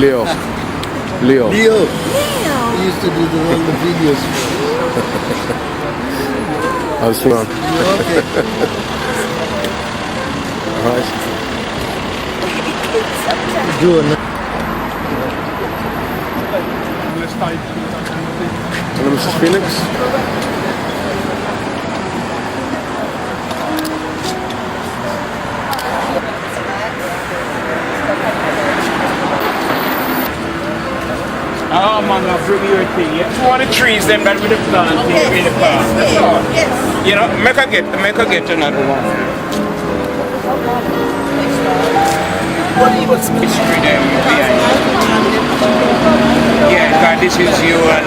Leo. Leo. He used to do all the videos. I was wrong. Okay. Alright. Hello, Mrs. Phoenix. Oh man, I'll bring you a thing. Yeah. It's one of the trees them that with the plant in the park. That's all. You know, make her get another one. What's mystery them behind? Yeah, God, this is you and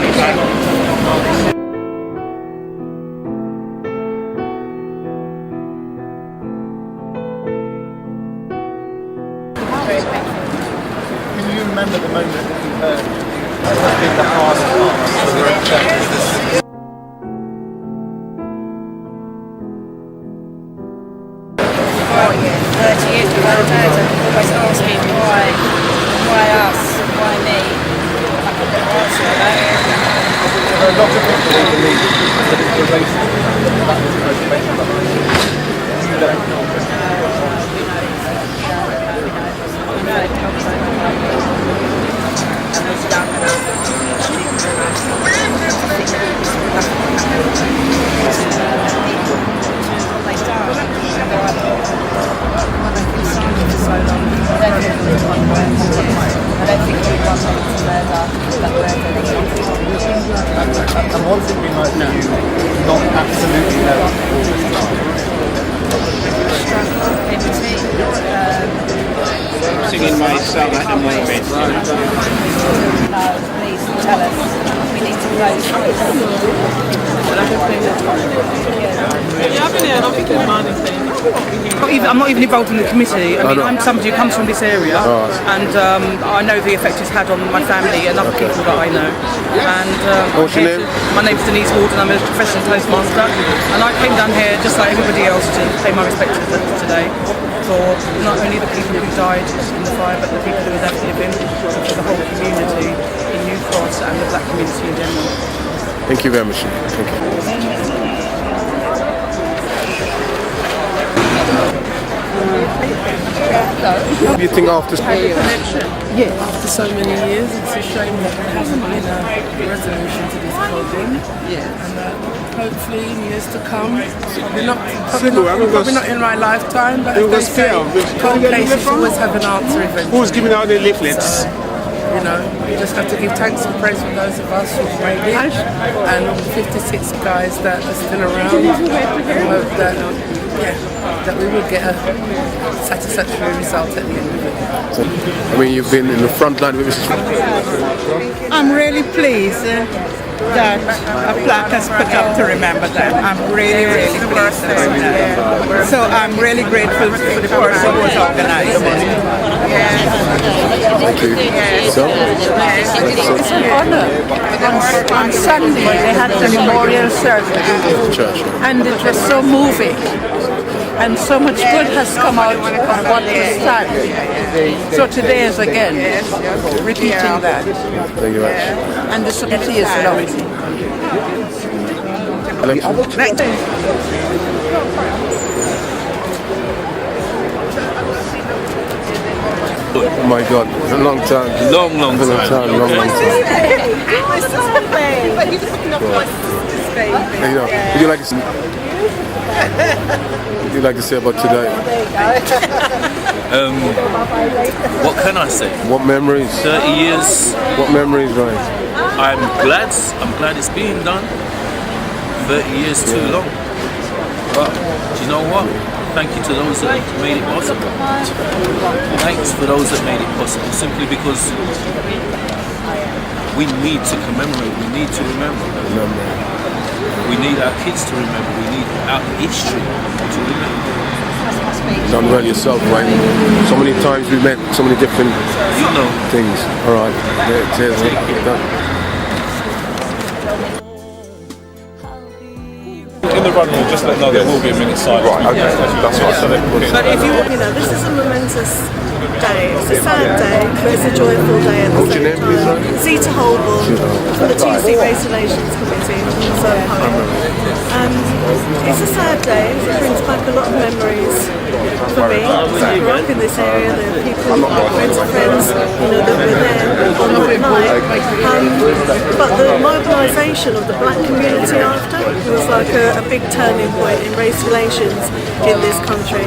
Can you remember the moment that you heard what has been the hardest part of your acceptance? Oh yeah, 30 years ago, Dad always asking why us, why me? I couldn't answer that. There are a lot of people who believe that it was racist. That was motivation. You don't. And one thing we might do, not absolutely know. singing my song at the moment. No, please tell us. We need to vote. Yeah, I've been here. I don't think it's my thing. I'm not even involved in the committee. I mean, I'm somebody who comes from this area, and I know the effect it's had on my family and other people that I know. And what's your name? My name's Denise Ward, and I'm a professional postmaster. And I came down here just like everybody else to pay my respects today for not only the people who died in the fire, but the people who are left living, for the whole community in Nwcross and the black community in general. Thank you very much. Thank you. What do you think after? Yeah. After so many years, it's a shame that there hasn't been a resolution to this problem. Yeah. And hopefully in years to come, probably not in my lifetime, but if they say cold cases always have an answer eventually. Who's giving out the leaflets? So, you know, we just have to give thanks and praise for those of us who made it, and 56 guys that are still around, and hope that, that we will get a satisfactory result at the end of it. So, I mean, you've been in the front line with Mrs. I'm really pleased that a plaque has put up to remember that. I'm really, really pleased about that. So I'm really grateful for the person who has organized it. Thank you. So, It's an honor. On Sunday they had the memorial service, church. and it was so moving. And so much good has come out of what was said. So today is again repeating that. Thank you very much. And the society is lovely. Oh my God, it's a long time. Long Long time. You know, would you like to say about today? What can I say? What memories? 30 years. What memories, right? I'm glad it's being done. 30 years too long. But do you know what? Thank you to those that made it possible. Thanks for those that made it possible. Simply because we need to commemorate. We need to remember. We need our kids to remember. We need our history to remember. You've done well yourself, right? So many times we met so many different things. All right. Cheers. In the run room, just let know there will be a minute silence. Right, okay, that's right. So But if you This is a momentous day. It's a sad day, but it's a joyful day at the What's your same name, please, time. Zita Holborn from the TC Race Relations Committee. So, and it's a sad day. It brings back a lot of memories for me. I grew up in this area. There are people, friends of friends, that were there on that night. But the mobilisation of the black community after was like a big turning point in race relations in this country.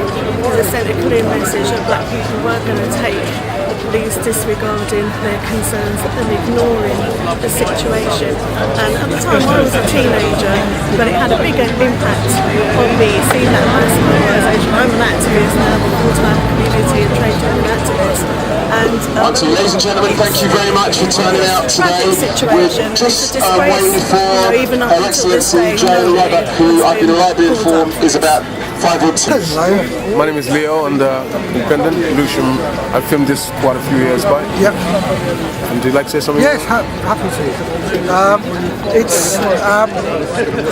It sent a clear message that black people weren't going to take the police disregarding their concerns and ignoring the situation. And at the time I was a teenager, but it had a big impact on me seeing that mass mobilisation. I'm an activist now, a full-time community and trade union activist. And ladies and gentlemen, thank you very much for turning out today. We're just waiting for Her Excellency Joe Robert, who I've been rightly informed is about 5 or 10. My name is Leo, and independent Lucian. I filmed this quite a few years back. Yep. And do you like to say something? Yes, happy to. It's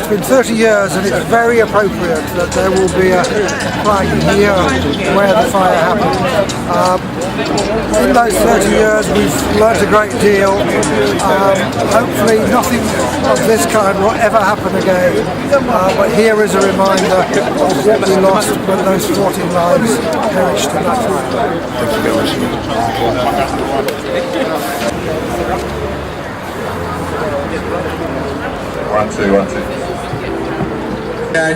been 30 years, and it's very appropriate that there will be a flag here where the fire happened. In those 30 years, we've learnt a great deal. Hopefully, nothing of this kind will ever happen again. But here is a reminder of what we lost when those 14 lives perished in that fire. Thank you very much. One, two. Yeah,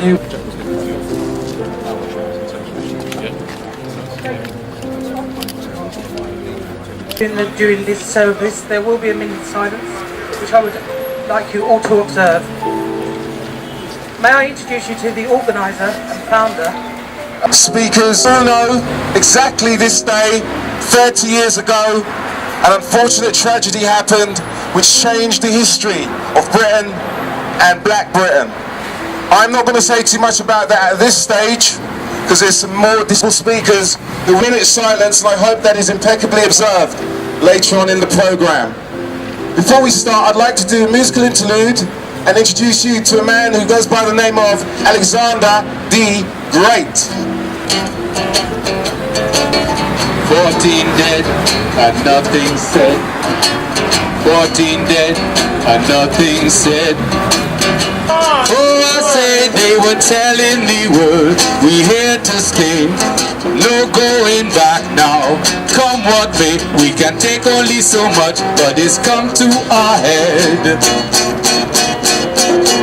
during this service, there will be a minute silence, which I would like you all to observe. May I introduce you to the organiser and founder. Speakers all know exactly this day, 30 years ago, an unfortunate tragedy happened which changed the history of Britain and Black Britain. I'm not going to say too much about that at this stage, because there's some more dismal speakers who win its silence, and I hope that is impeccably observed later on in the programme. Before we start, I'd like to do a musical interlude and introduce you to a man who goes by the name of Alexander the Great. 14 dead and nothing said. 14 dead and nothing said. Oh, I say they were telling the world we here to stay. No going back now. Come what may, we can take only so much, but it's come to our head.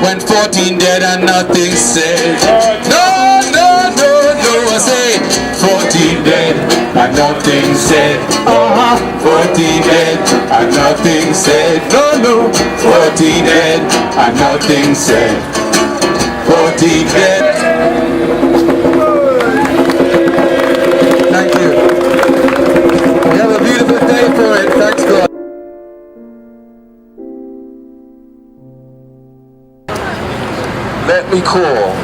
When 14 dead and nothing said. No, I say 14 dead and nothing said. 14 dead and nothing said. No, 14 dead and nothing said. 14 dead. Thank you. We have a beautiful day for it. Thanks, God. Let me call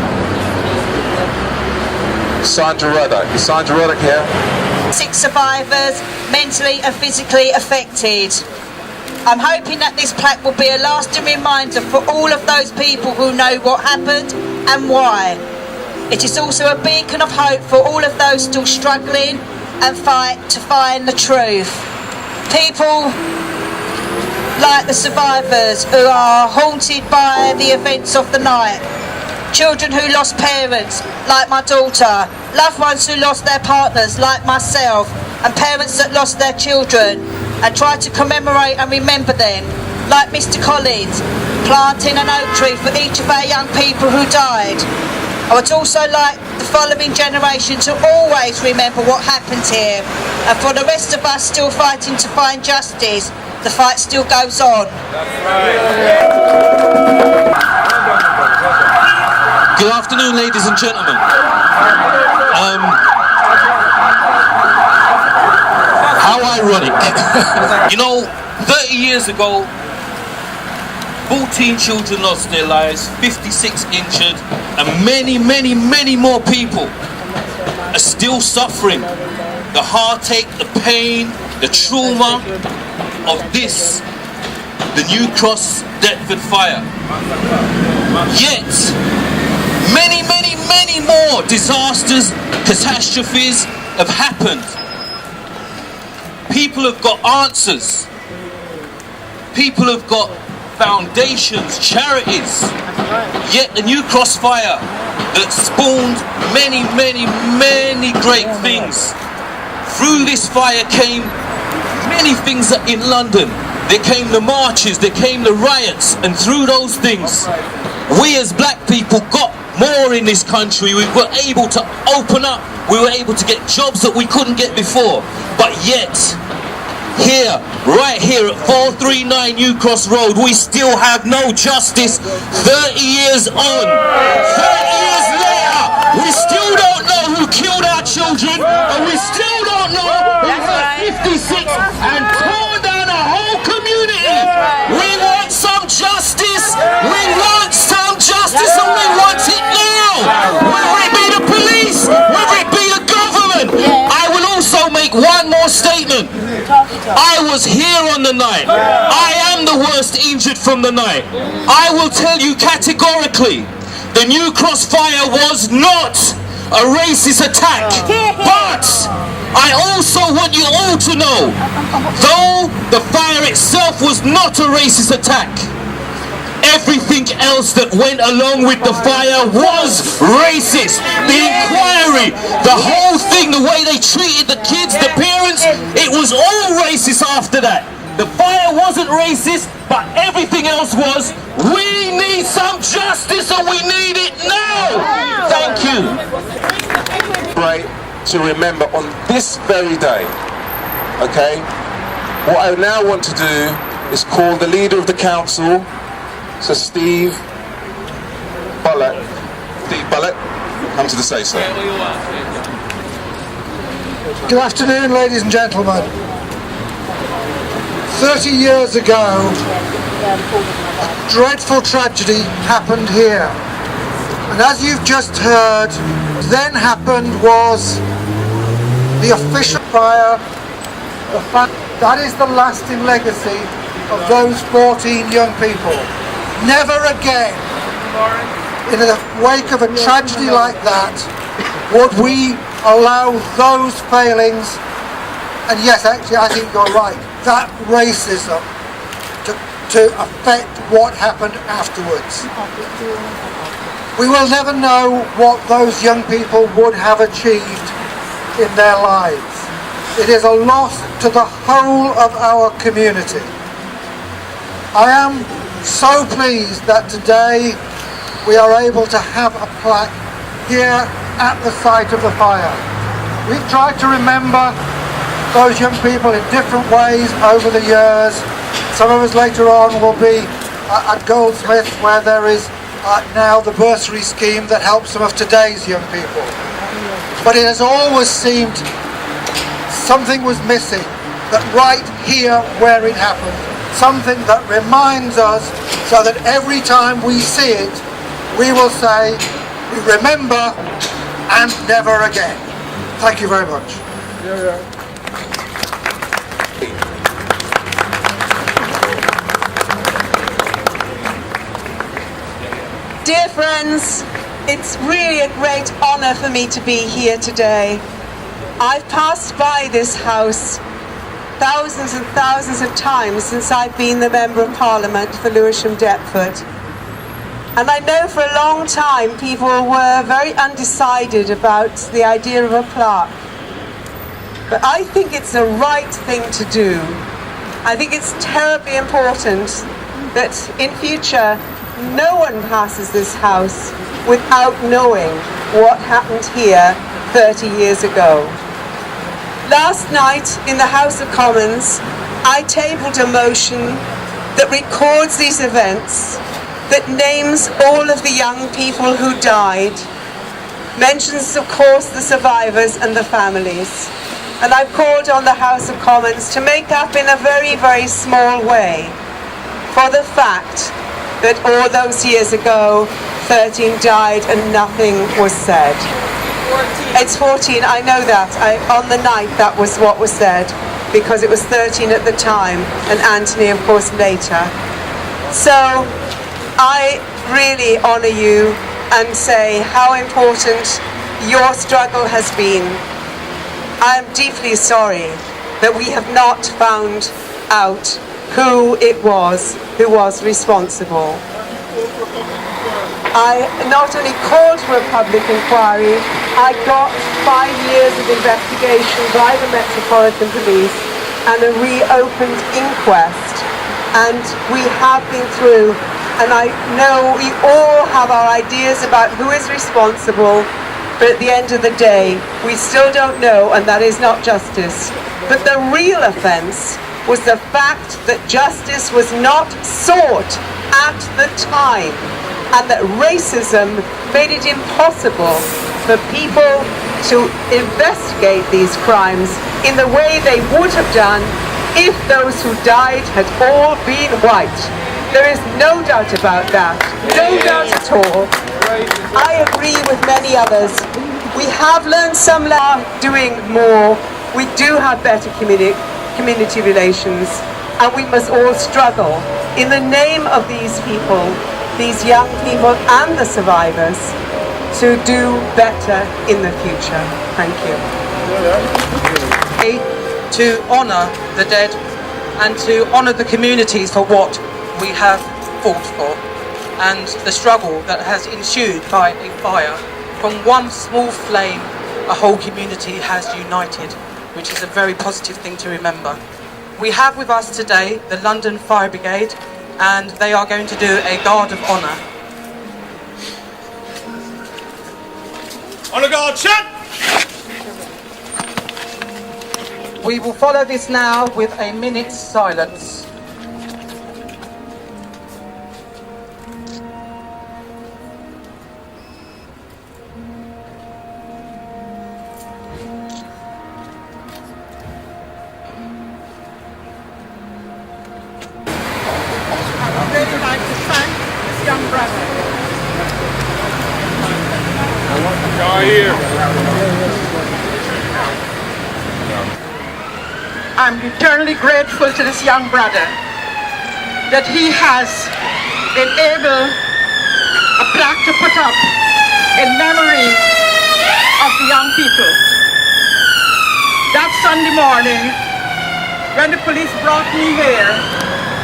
Sandra Ruddock. Is Sandra Ruddock here? 6 survivors mentally and physically affected. I'm hoping that this plaque will be a lasting reminder for all of those people who know what happened and why. It is also a beacon of hope for all of those still struggling and fight to find the truth. People like the survivors who are haunted by the events of the night. Children who lost parents, like my daughter. Loved ones who lost their partners, like myself. And parents that lost their children. And try to commemorate and remember them, like Mr. Collins, planting an oak tree for each of our young people who died. I would also like the following generation to always remember what happened here. And for the rest of us still fighting to find justice, the fight still goes on. Good afternoon, ladies and gentlemen. How ironic. You know, 30 years ago, 14 children lost their lives, 56 injured, and many more people are still suffering the heartache, the pain, the trauma of this, the Nwcross Deptford fire. Yet, Many, many, many more disasters, catastrophes have happened. People have got answers. People have got foundations, charities. Yet the Nwcross fire that spawned many, many, many great things. Through this fire came many things in London. There came the marches, there came the riots, and through those things, we as black people got more in this country. We were able to open up, we were able to get jobs that we couldn't get before. But yet, here, right here at 439 Newcross Road, we still have no justice 30 years on. 30 years later, we still don't know who killed our children, and we still don't know who hurt 56 and tore down a whole community. We want some justice, we want some justice, and we want it now. Whether it be the police, whether it be the government. I will also make one more statement. I was here on the night. I am the worst injured from the night. I will tell you categorically, the Nwcross fire was not a racist attack. But I also want you all to know, though the fire itself was not a racist attack, everything else that went along with the fire was racist. The inquiry, the whole thing, the way they treated the kids, the parents, it was all racist after that. The fire wasn't racist, but everything else was. We need some justice, and we need it now. Thank you. Right, to remember on this very day, okay? What I now want to do is call the leader of the council, so Steve Bullock, come to the say-so. Good afternoon, ladies and gentlemen. 30 years ago, a dreadful tragedy happened here. And as you've just heard, what then happened was the official fire. That is the lasting legacy of those 14 young people. Never again, in the wake of a tragedy like that, would we allow those failings, and yes, actually I think you're right, that racism to affect what happened afterwards. We will never know what those young people would have achieved in their lives. It is a loss to the whole of our community. I am so pleased that today we are able to have a plaque here at the site of the fire. We've tried to remember those young people in different ways over the years. Some of us later on will be at Goldsmith, where there is now the bursary scheme that helps some of today's young people. But it has always seemed something was missing, that right here where it happened, something that reminds us, so that every time we see it, we will say, we remember and never again. Thank you very much. Dear friends, it's really a great honour for me to be here today. I've passed by this house thousands and thousands of times since I've been the Member of Parliament for Lewisham-Deptford. And I know for a long time people were very undecided about the idea of a plaque. But I think it's the right thing to do. I think it's terribly important that in future no one passes this house without knowing what happened here 30 years ago. Last night in the House of Commons, I tabled a motion that records these events, that names all of the young people who died, mentions of course the survivors and the families. And I've called on the House of Commons to make up in a very, very small way for the fact that all those years ago 13 died and nothing was said. 14. It's 14, I know that. On the night that was what was said, because it was 13 at the time and Anthony of course later. So I really honour you and say how important your struggle has been. I am deeply sorry that we have not found out who it was who was responsible. I not only called for a public inquiry, I got 5 years of investigation by the Metropolitan Police and a reopened inquest, and we have been through, and I know we all have our ideas about who is responsible, but at the end of the day, we still don't know, and that is not justice. But the real offence was the fact that justice was not sought at the time, and that racism made it impossible for people to investigate these crimes in the way they would have done if those who died had all been white. There is no doubt about that, no doubt at all. I agree with many others. We have learned some doing more. We do have better community relations, and we must all struggle in the name of these people, these young people and the survivors, to do better in the future. Thank you. To honour the dead and to honour the communities for what we have fought for, and the struggle that has ensued by a fire. From one small flame, a whole community has united, which is a very positive thing to remember. We have with us today the London Fire Brigade, and they are going to do a guard of honour. Honour guard, shut! We will follow this now with a minute's silence. I'm eternally grateful to this young brother that he has been able a plaque to put up in memory of the young people. That Sunday morning, when the police brought me here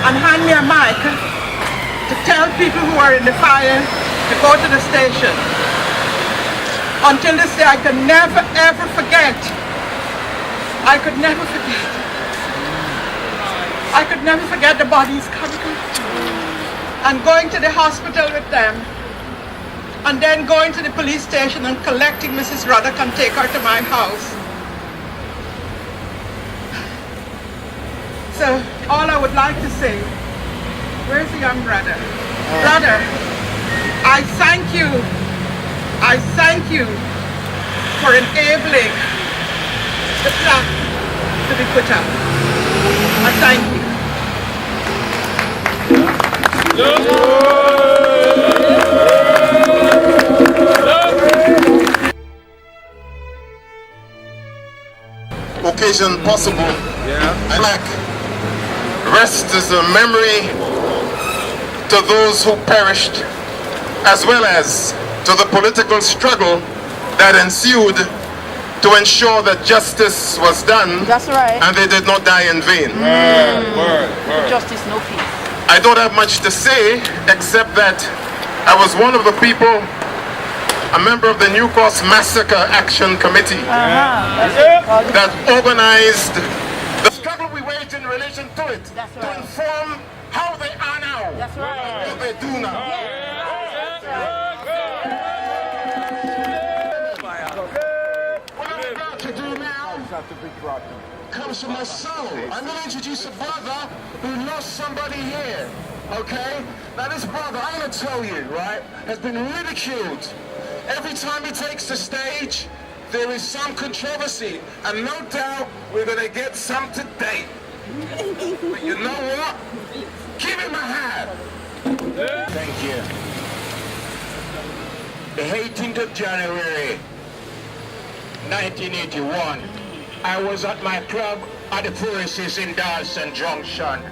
and handed me a mic to tell people who are in the fire to go to the station, until this day I could never ever forget. I could never forget. I could never forget the bodies coming and going to the hospital with them, and then going to the police station and collecting Mrs. Ruddock and take her to my house. So all I would like to say, where's the young brother? Brother, I thank you for enabling the plaque to be put up. I thank you. Occasion possible. Plaque rests as a memory to those who perished, as well as to the political struggle that ensued to ensure that justice was done. That's right. And they did not die in vain. Justice, no peace. I don't have much to say except that I was one of the people, a member of the Newcross Massacre Action Committee that organized the struggle we waged in relation to it, to inform how they are now, what they do now. What I'm about to do now comes from my soul. I'm going to introduce a brother who lost somebody here, okay? Now this brother, I'm going to tell you, right, has been ridiculed. Every time he takes the stage, there is some controversy, and no doubt we're going to get some today. But you know what? Give him a hand. Thank you. The 18th of January, 1981, I was at my club at the Forces in Dawson Junction.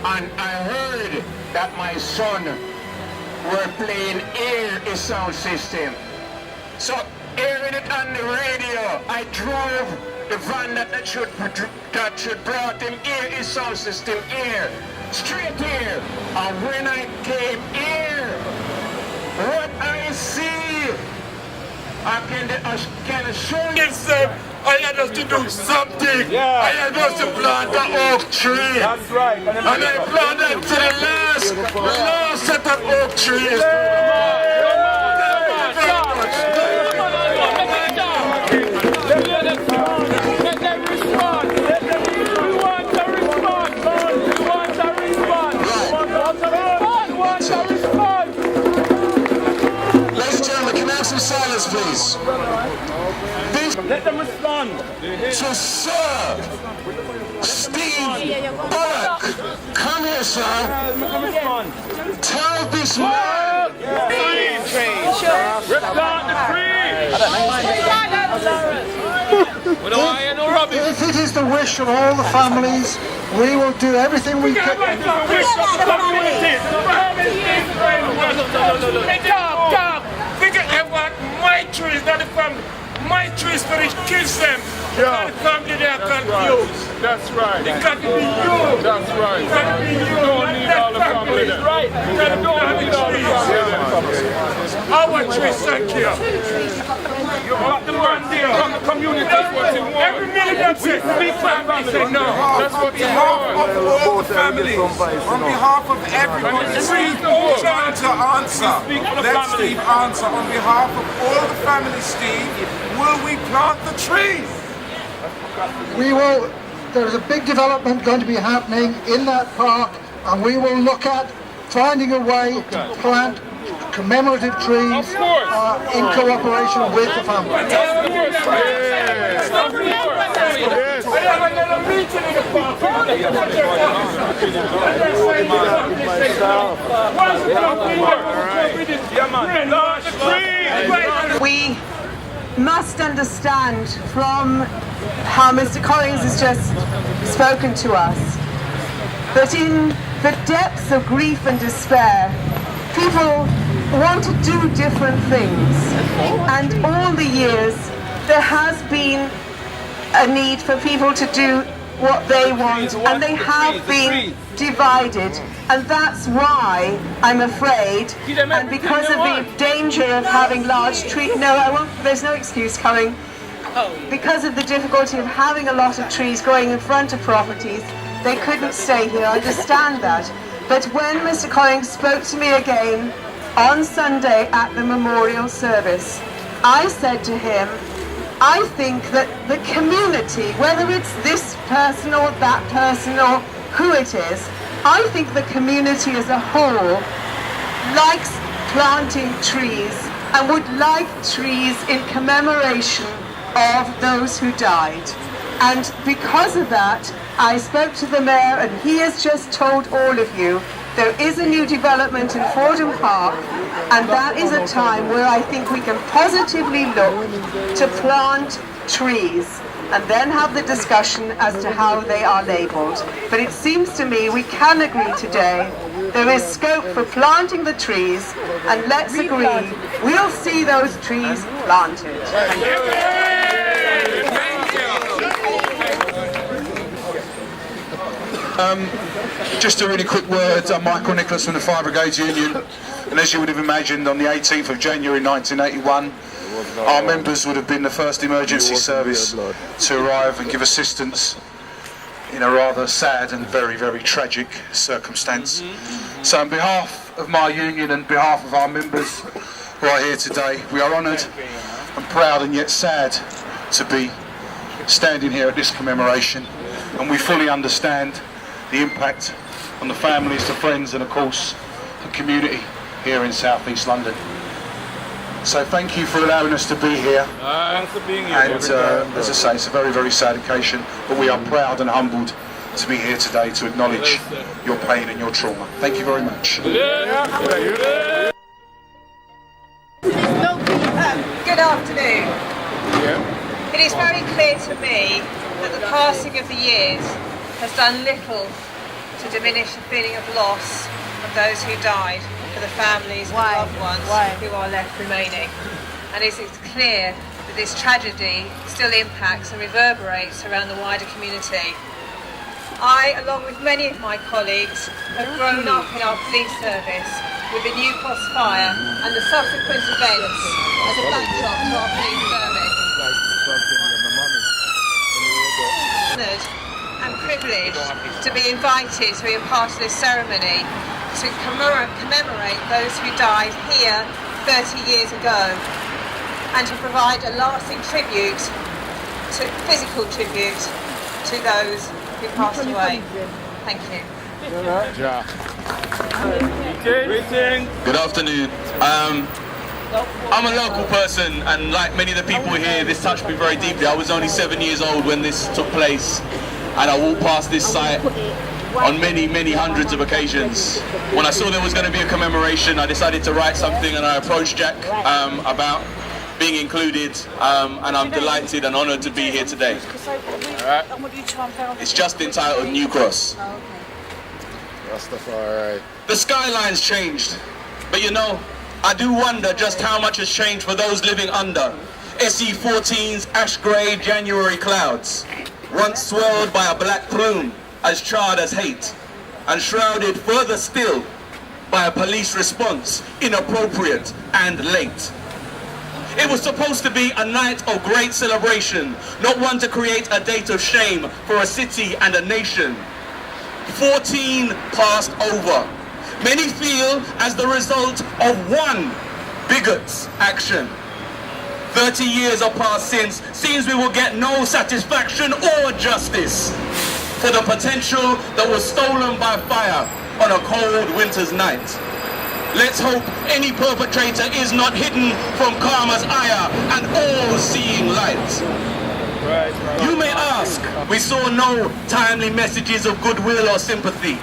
And I heard that my son were playing Air is sound system. So hearing it on the radio, I drove the van that should brought him Air is sound system Air. Straight here. And when I came here, what I see, I can show you I had us to do something. Yeah. I had us to plant an oak tree. That's right. And I planted to the last set of oak trees. Ladies and gentlemen, can I have some silence, please? Let them respond. So, Sir Steve Bullock, come here, sir. Tell this man. If it is the wish of all the families, we will do everything we can. My trees, not the family. My trees for the kids them. Yeah. The family they are confused. That's right. They got to be you. That's right. They got to be you. You don't need all the family there. Right. You got to need all the family there. Our trees, thank you. You got the one there. The community is what you want. Every minute that's it. Big family say no. That's what you want. All the families, on behalf of everybody, Steve trying to answer. Let Steve answer. On behalf of all the families, Steve, will we plant the trees? We will. There is a big development going to be happening in that park, and we will look at finding a way to plant commemorative trees in cooperation with the family. We must understand from how Mr. Collins has just spoken to us that in the depths of grief and despair, people want to do different things, and all the years there has been a need for people to do what they want, and they have been divided, and that's why I'm afraid, and because of the danger of having large trees, no, I won't, there's no excuse coming, because of the difficulty of having a lot of trees growing in front of properties, they couldn't stay here, I understand that. But when Mr. Collins spoke to me again on Sunday at the memorial service, I said to him, I think that the community, whether it's this person or that person or who it is, I think the community as a whole likes planting trees and would like trees in commemoration of those who died. And because of that, I spoke to the mayor, and he has just told all of you there is a new development in Fordham Park, and that is a time where I think we can positively look to plant trees and then have the discussion as to how they are labelled. But it seems to me we can agree today there is scope for planting the trees, and let's agree we'll see those trees planted. Thank you. Just a really quick word. I'm Michael Nicholas from the Fire Brigades Union, and as you would have imagined, on the 18th of January 1981, our members would have been the first emergency service to arrive and give assistance in a rather sad and very, very tragic circumstance. So on behalf of my union and behalf of our members who are here today, we are honoured and proud and yet sad to be standing here at this commemoration, and we fully understand the impact on the families, the friends, and of course the community here in South East London. So thank you for allowing us to be here. Thanks for being here. And as I say, it's a very, very sad occasion, but we are proud and humbled to be here today to acknowledge your pain and your trauma. Thank you very much. Good afternoon. It is very clear to me that the passing of the years has done little to diminish the feeling of loss of those who died. for the families and loved ones who are left remaining. And it's clear that this tragedy still impacts and reverberates around the wider community. I, along with many of my colleagues, have grown up in our police service with the Nwcross fire and the subsequent events as a backdrop to our police service. Honoured and privileged to be invited to be a part of this ceremony to commemorate those who died here 30 years ago and to provide a lasting tribute, physical tribute, to those who passed away. Thank you. Good afternoon. I'm a local person, and like many of the people here, this touched me very deeply. I was only 7 years old when this took place, and I walked past this site on many hundreds of occasions. When I saw there was going to be a commemoration, I decided to write something, and I approached Jack about being included, and I'm delighted and honoured to be here today. It's just entitled Newcross. The skyline's changed, but you know, I do wonder just how much has changed for those living under SE14's ash grey January clouds, once swirled by a black plume as charred as hate, and shrouded further still by a police response inappropriate and late. It was supposed to be a night of great celebration, not one to create a date of shame for a city and a nation. 14 passed over. Many feel as the result of one bigot's action. 30 years are passed since, seems we will get no satisfaction or justice for the potential that was stolen by fire on a cold winter's night. Let's hope any perpetrator is not hidden from karma's ire and all-seeing light. You may ask, we saw no timely messages of goodwill or sympathy,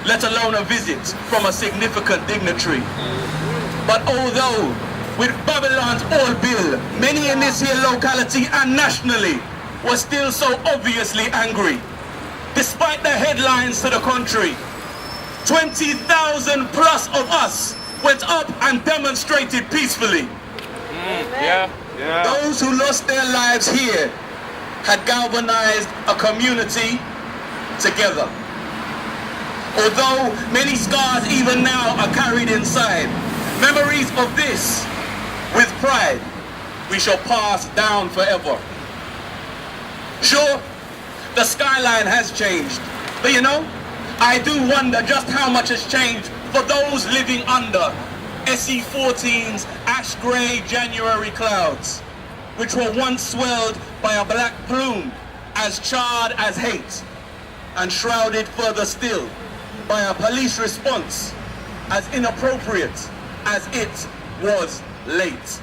let alone a visit from a significant dignitary. But although with Babylon's oil bill, many in this here locality and nationally were still so obviously angry, despite the headlines to the contrary, 20,000 plus of us went up and demonstrated peacefully. Those who lost their lives here had galvanized a community together. Although many scars even now are carried inside, memories of this, with pride, we shall pass down forever. Sure, the skyline has changed, but you know, I do wonder just how much has changed for those living under SE14's ash grey January clouds, which were once swirled by a black plume as charred as hate, and shrouded further still by a police response as inappropriate as it was late.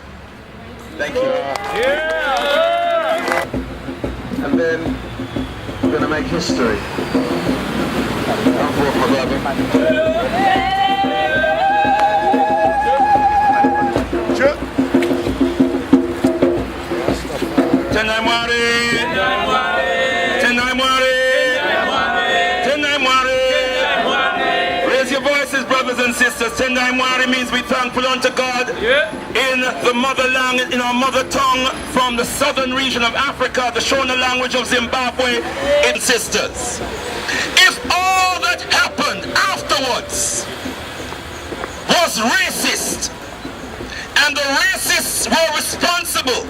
Thank you. And then we're going to make history. Come forth, my brother. Raise your voices, brothers and sisters. Tendai Mwari means we thankful unto God in the motherland, in our mother tongue, from the southern region of Africa, the Shona language of Zimbabwe, in sisters. If all that happened afterwards was racist, and the racists were responsible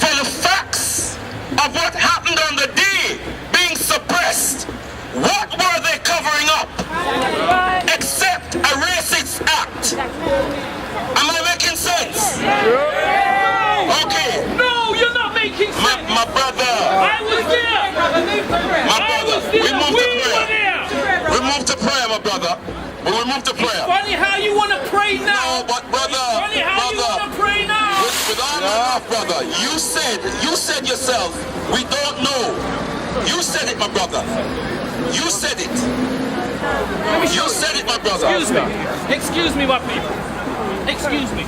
for the facts of what happened on the day being suppressed, what were they covering up except a racist act? Am I making sense? Okay. No, you're not making sense. My brother. I was there. My brother. We move to prayer. We move to prayer, my brother. We move to prayer. It's funny how you want to pray now. No, but brother. It's funny how you want to pray now. With all my love, brother, you said yourself, we don't know. You said it, my brother. You said it. You said it, my brother. Excuse me, my people. Excuse me.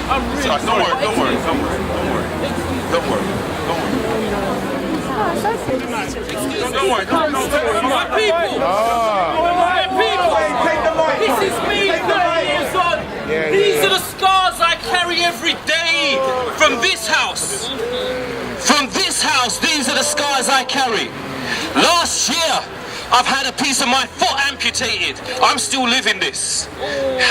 I'm really sorry. Don't worry. Don't worry. My people. My people. This is me 30 years me from this house. From this house, these are the scars I carry. Last year, I've had a piece of my foot amputated. I'm still living this.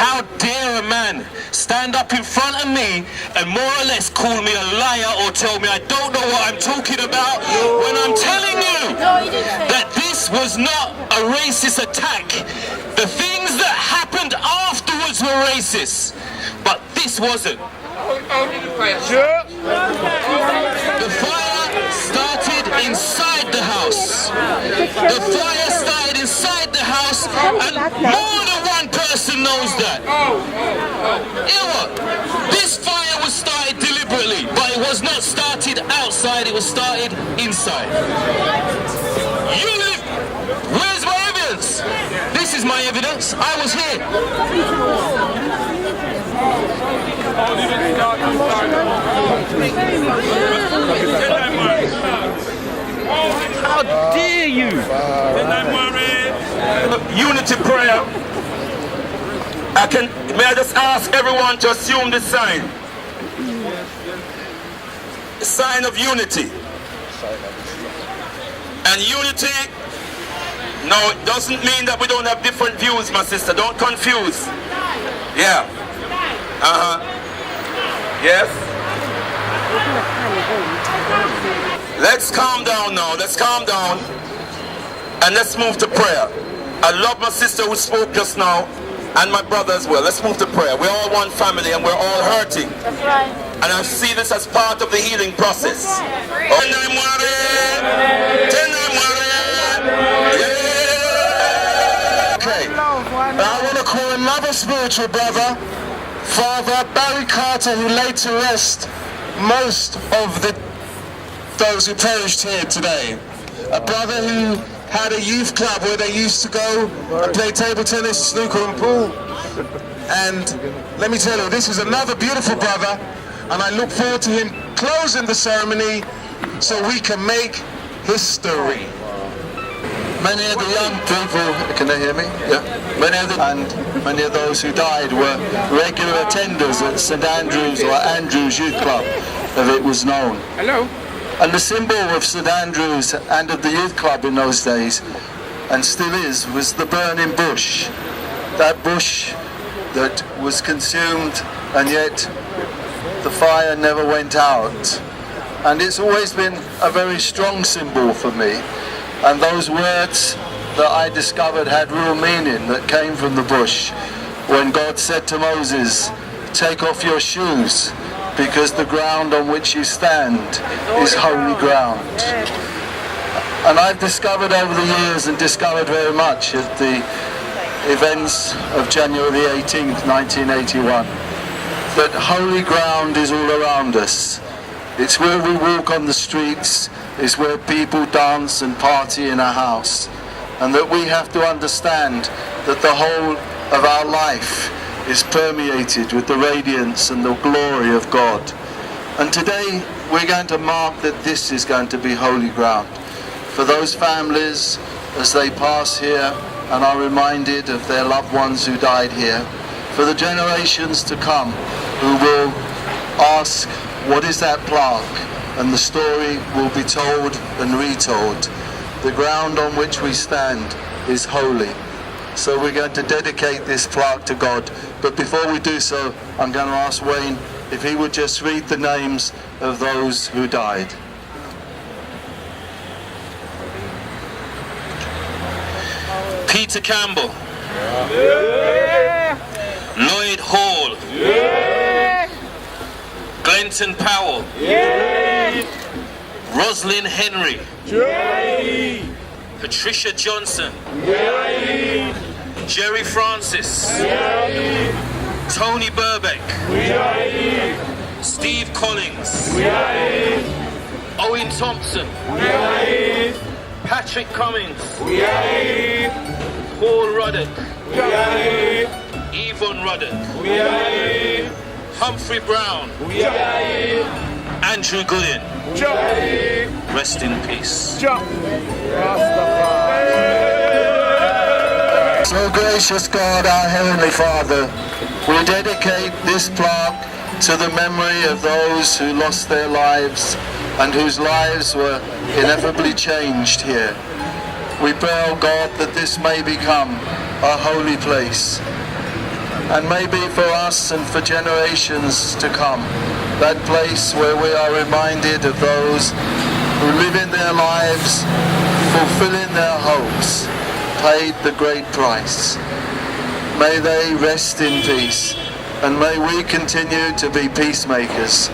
How dare a man stand up in front of me and more or less call me a liar or tell me I don't know what I'm talking about when I'm telling you that this was not a racist attack. The things that happened afterwards were racist, but this wasn't. The fire started inside the house. The fire started inside the house, and more than one person knows that. You know what? This fire was started deliberately, but it was not started outside, it was started inside. You live. Where's my evidence? This is my evidence. I was here. How dare you? Unity prayer. May I just ask everyone to assume this sign? A sign of unity. And unity, no, it doesn't mean that we don't have different views, my sister. Don't confuse. Yeah. Yes? Let's calm down now. Let's calm down. And let's move to prayer. I love my sister who spoke just now, and my brother as well. Let's move to prayer. We're all one family and we're all hurting. That's right. And I see this as part of the healing process. Okay. I want to call another spiritual brother, Father Barry Carter, who laid to rest most of those who perished here today. A brother who had a youth club where they used to go and play table tennis, snooker and pool. And let me tell you, this is another beautiful brother, and I look forward to him closing the ceremony so we can make history. Many of the young people, can they hear me? Yeah. Many of those who died were regular attenders at St Andrews or Andrews Youth Club, if it was known. Hello. And the symbol of St Andrews and of the youth club in those days, and still is, was the burning bush. That bush that was consumed, and yet the fire never went out. And it's always been a very strong symbol for me. And those words that I discovered had real meaning that came from the bush. When God said to Moses, "Take off your shoes, because the ground on which you stand is holy ground." And I've discovered over the years, and discovered very much at the events of January the 18th, 1981, that holy ground is all around us. It's where we walk on the streets, it's where people dance and party in our house, and that we have to understand that the whole of our life is permeated with the radiance and the glory of God. And today we're going to mark that this is going to be holy ground for those families as they pass here and are reminded of their loved ones who died here, for the generations to come who will ask, what is that plaque? And the story will be told and retold. The ground on which we stand is holy. So we're going to dedicate this plaque to God. But before we do so, I'm going to ask Wayne if he would just read the names of those who died. Peter Campbell. Yeah. Lloyd Hall. Yeah. Glenton Powell. Yeah. Roslyn Henry. Yeah. Patricia Johnson. Yeah. Jerry Francis. Yeah. Tony Burbeck. Yeah. Steve Collins. Yeah. Owen Thompson. Yeah. Patrick Cummings. Yeah. Paul Ruddock. Yeah. Yvonne Ruddock. Yeah. Humphrey Brown. Yeah. Andrew Goodin. Yeah. Rest in peace. So gracious God, our Heavenly Father, we dedicate this plaque to the memory of those who lost their lives and whose lives were ineffably changed here. We pray, O God, that this may become a holy place, and maybe for us and for generations to come, that place where we are reminded of those who live in their lives, fulfilling their hopes, paid the great price. May they rest in peace, and may we continue to be peacemakers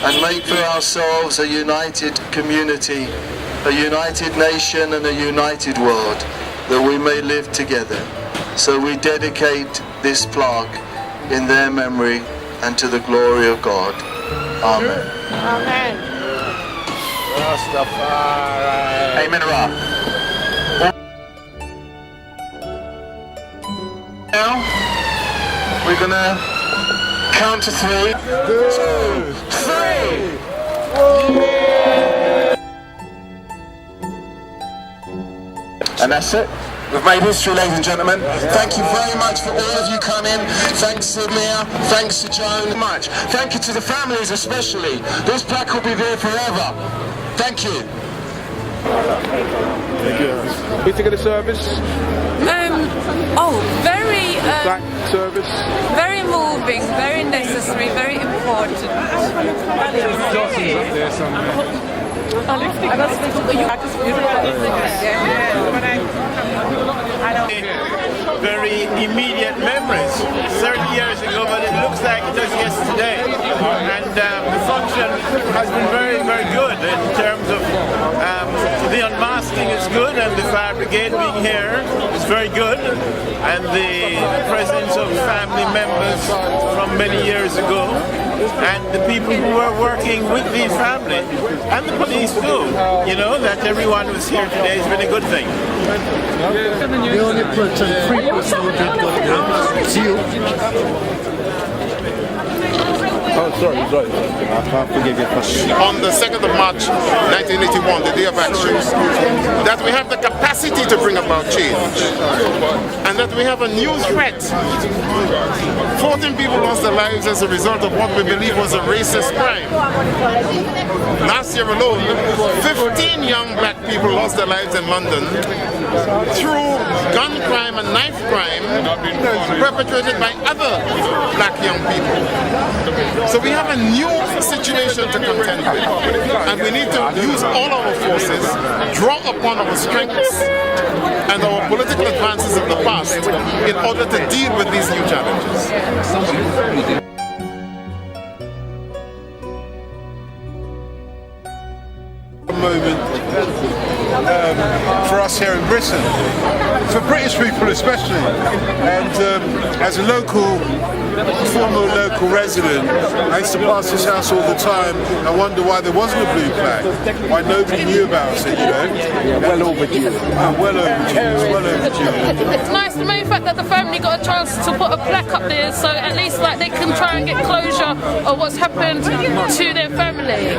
and make for ourselves a united community, a united nation and a united world, that we may live together. So we dedicate this plaque in their memory and to the glory of God. Amen. Amen. Rastafari. Amen. Now we're gonna count to 3. 2, 3. And that's it. We've made history, ladies and gentlemen. Thank you very much for all of you coming. Thanks to Mia, thanks to Joan. Much. Thank you to the families especially. This plaque will be there forever. Thank you. Thank you. What do you think of the service? Very Black service. very moving, very necessary, very important. Very immediate memories, 30 years ago, but it looks like it was yesterday. And the function has been very, very good in terms of the unmasking is good, and the fire brigade being here is very good, and the presence of family members from many years ago, and the people who were working with the family, and the police too. You know, that everyone who's here today has been a good thing. The only person, 3% would have got there. See you. Oh, sorry. I can't forgive you. On the 2nd of March 1981, the day of action, that we have the capacity to bring about change, and that we have a new threat. 14 people lost their lives as a result of what we believe was a racist crime. Last year alone, 15 young black people lost their lives in London through gun crime and knife crime perpetrated by other black young people. So we have a new situation to contend with, and we need to use all our forces, draw upon our strengths and our political advances of the past in order to deal with these new challenges. Moment for us here in Britain, for British people especially, and as a former local resident, I used to pass this house all the time. I wonder why there wasn't a blue plaque, why nobody knew about it, you know. Yeah, well overdue. Well overdue, it's well overdue. It's nice, the main fact that the family got a chance to put a plaque up there, so at least like they can try and get closure of what's happened to their family.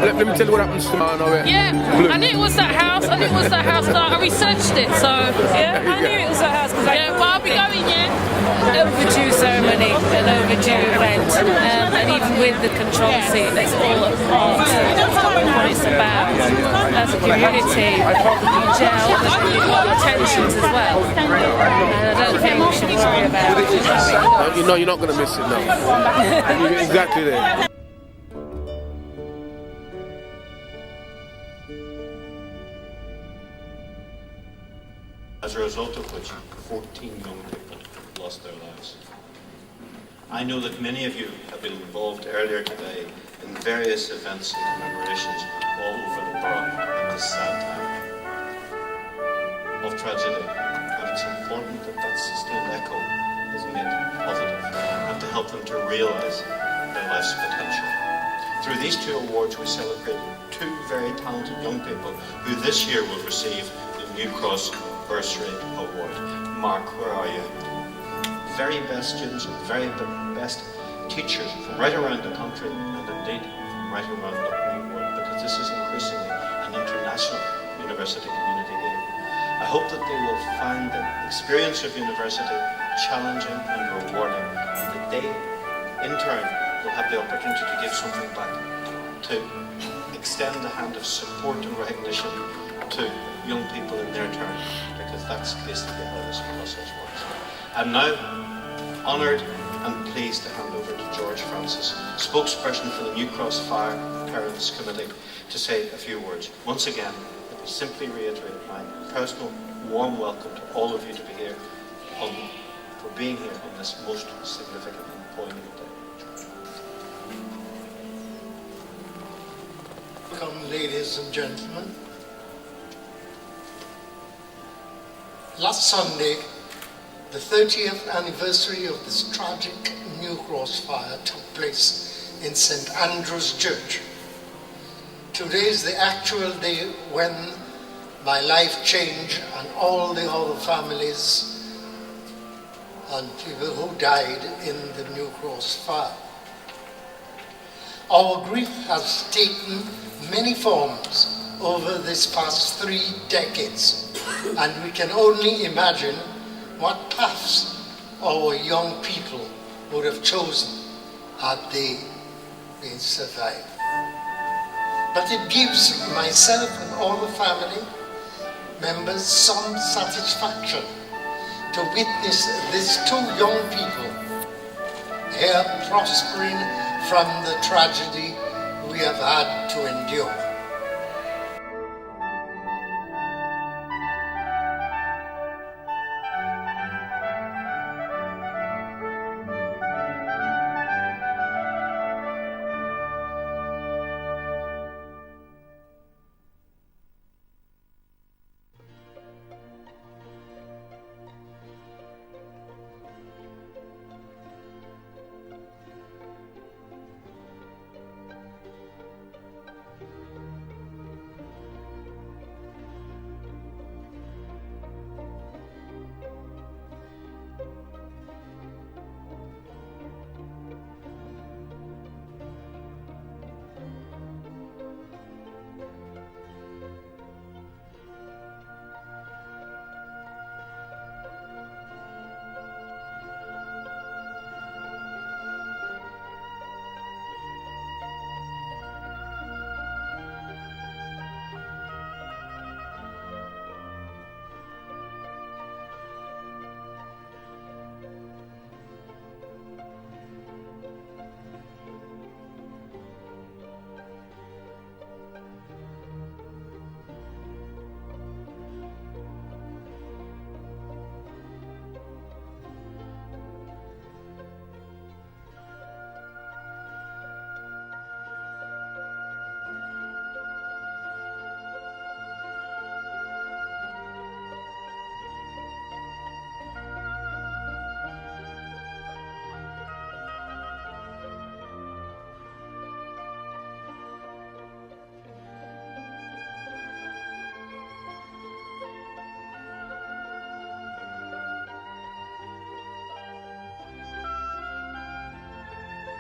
Let me tell you what happens to man over. Yeah, I knew it was that house. I researched it, so yeah, I knew it was that house. Yeah, but I'll be going, yeah. Overdue ceremony, an overdue event, and even with the control seat, that's all a part of what it's about. As a community, you gel with tensions as well, and I don't think we should worry about it. You know you're not going to miss it, no. You're exactly there. As a result of which 14 young people lost their lives. I know that many of you have been involved earlier today in various events and commemorations all over the borough at this sad time of tragedy, and it's important that that sustained echo is made positive and to help them to realise their life's potential. Through these 2 awards we celebrate 2 very talented young people who this year will receive the Newcross Bursary Award. Mark, where are you? Very best students, very best teachers from right around the country, and indeed right around the world, because this is increasingly an international university community here. I hope that they will find the experience of university challenging and rewarding, and that they, in turn, will have the opportunity to give something back, to extend the hand of support and recognition to young people in their turn, because that's basically how this process works. I'm now honoured and pleased to hand over to George Francis, spokesperson for the Newcross Fire Parents Committee, to say a few words. Once again, let me simply reiterate my personal warm welcome to all of you to be here, for being here on this most significant and poignant day. Welcome, ladies and gentlemen. Last Sunday, the 30th anniversary of this tragic Nwcross fire took place in St. Andrew's Church. Today is the actual day when my life changed and all the other families and people who died in the Nwcross fire. Our grief has taken many forms over these past 3 decades, and we can only imagine what paths our young people would have chosen had they been survived. But it gives myself and all the family members some satisfaction to witness these 2 young people here prospering from the tragedy we have had to endure.